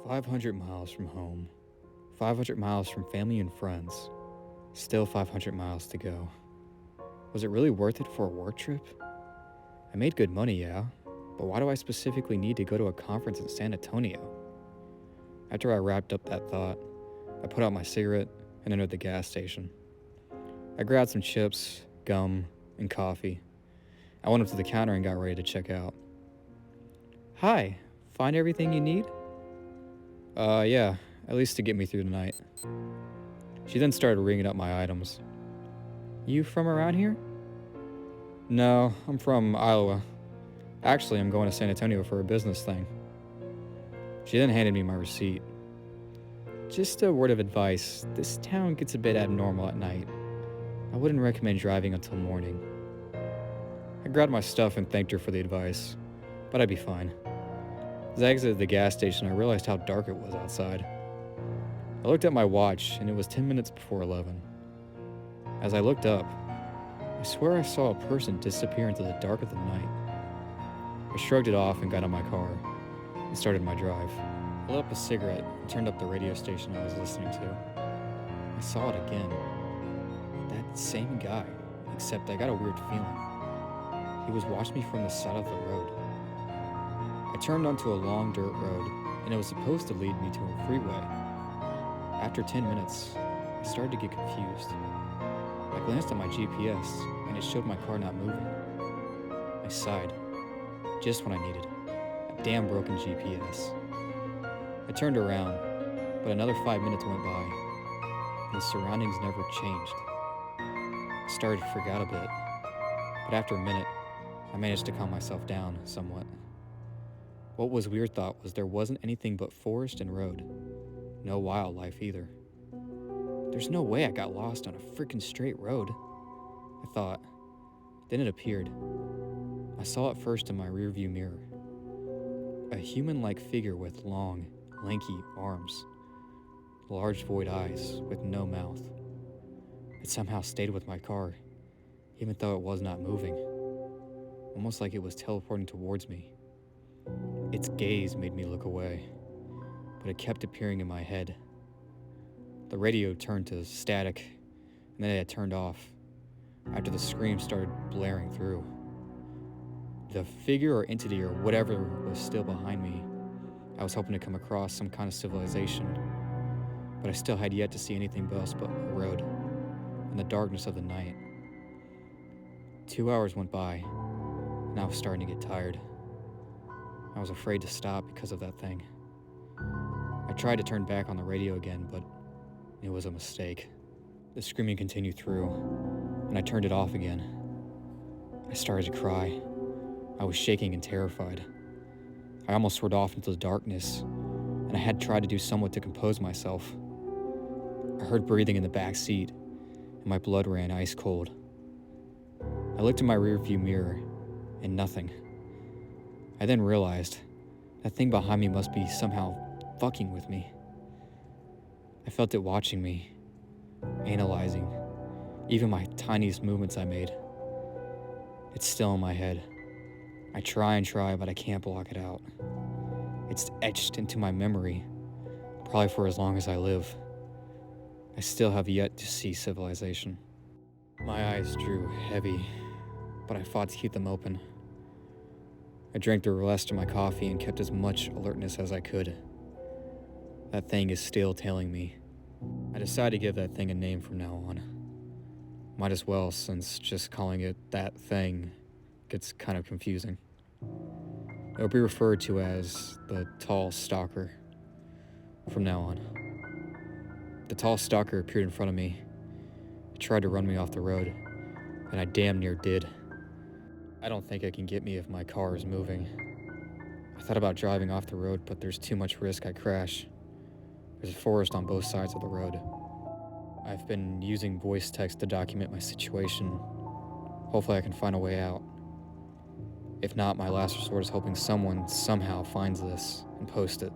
500 miles from home, 500 miles from family and friends, still 500 miles to go. Was it really worth it for a work trip? I made good money, yeah, but why do I specifically need to go to a conference in San Antonio? After I wrapped up that thought, I put out my cigarette and entered the gas station. I grabbed some chips, gum, and coffee. I went up to the counter and got ready to check out. Hi, find everything you need? Yeah, at least to get me through the night. She then started ringing up my items. You from around here? No, I'm from Iowa. Actually, I'm going to San Antonio for a business thing. She then handed me my receipt. Just a word of advice, this town gets a bit abnormal at night. I wouldn't recommend driving until morning. I grabbed my stuff and thanked her for the advice, but I'd be fine. As I exited the gas station, I realized how dark it was outside. I looked at my watch, and it was 10 minutes before 11. As I looked up, I swear I saw a person disappear into the dark of the night. I shrugged it off and got in my car and started my drive. I lit up a cigarette and turned up the radio station I was listening to. I saw it again. That same guy, except I got a weird feeling. He was watching me from the side of the road. I turned onto a long dirt road, and it was supposed to lead me to a freeway. After 10 minutes, I started to get confused. I glanced at my GPS, and it showed my car not moving. I sighed, just what I needed, a damn broken GPS. I turned around, but another 5 minutes went by, and the surroundings never changed. I started to freak out a bit, but after a minute, I managed to calm myself down somewhat. What was weird thought was there wasn't anything but forest and road. No wildlife either. There's no way I got lost on a freaking straight road, I thought. Then it appeared. I saw it first in my rearview mirror. A human-like figure with long, lanky arms, large void eyes with no mouth. It somehow stayed with my car, even though it was not moving, almost like it was teleporting towards me. Its gaze made me look away, but it kept appearing in my head. The radio turned to static, and then it had turned off, after the scream started blaring through. The figure or entity or whatever was still behind me. I was hoping to come across some kind of civilization, but I still had yet to see anything else but a road and the darkness of the night. 2 hours went by, and I was starting to get tired. I was afraid to stop because of that thing. I tried to turn back on the radio again, but it was a mistake. The screaming continued through, and I turned it off again. I started to cry. I was shaking and terrified. I almost swerved off into the darkness, and I had tried to do somewhat to compose myself. I heard breathing in the back seat, and my blood ran ice cold. I looked in my rearview mirror, and nothing. I then realized that thing behind me must be somehow fucking with me. I felt it watching me, analyzing even my tiniest movements I made. It's still in my head. I try, but I can't block it out. It's etched into my memory, probably for as long as I live. I still have yet to see civilization. My eyes drew heavy, but I fought to keep them open. I drank the rest of my coffee and kept as much alertness as I could. That thing is still tailing me. I decided to give that thing a name from now on. Might as well, since just calling it that thing gets kind of confusing. It will be referred to as the Tall Stalker from now on. The Tall Stalker appeared in front of me. It tried to run me off the road, and I damn near did. I don't think it can get me if my car is moving. I thought about driving off the road, but there's too much risk I crash. There's a forest on both sides of the road. I've been using voice text to document my situation. Hopefully I can find a way out. If not, my last resort is hoping someone somehow finds this and posts it.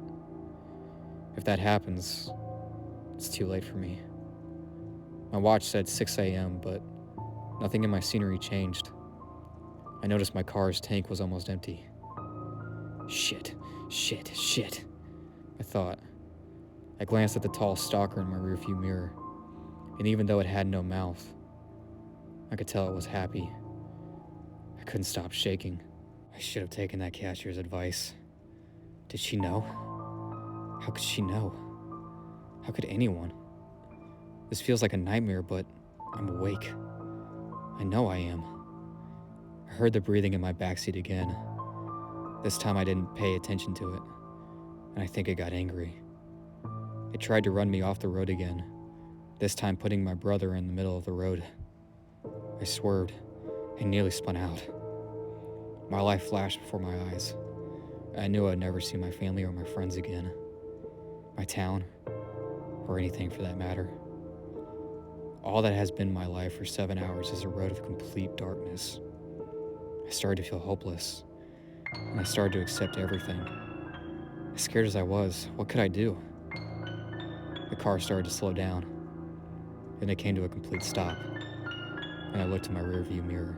If that happens, it's too late for me. My watch said 6 a.m., but nothing in my scenery changed. I noticed my car's tank was almost empty. Shit, I thought. I glanced at the tall stalker in my rearview mirror, and even though it had no mouth, I could tell it was happy. I couldn't stop shaking. I should have taken that cashier's advice. Did she know? How could she know? How could anyone? This feels like a nightmare, but I'm awake. I know I am. I heard the breathing in my backseat again. This time I didn't pay attention to it, and I think it got angry. It tried to run me off the road again, this time putting my brother in the middle of the road. I swerved and nearly spun out. My life flashed before my eyes. I knew I'd never see my family or my friends again, my town, or anything for that matter. All that has been my life for 7 hours is a road of complete darkness. I started to feel hopeless, and I started to accept everything. As scared as I was, what could I do? The car started to slow down, then it came to a complete stop, and I looked in my rearview mirror.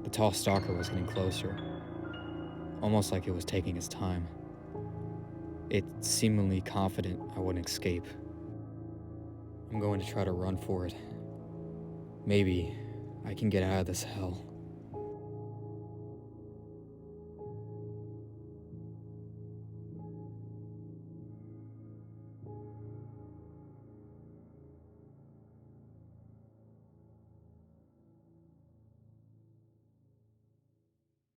The tall stalker was getting closer, almost like it was taking its time. It seemingly confident I wouldn't escape. I'm going to try to run for it. Maybe I can get out of this hell.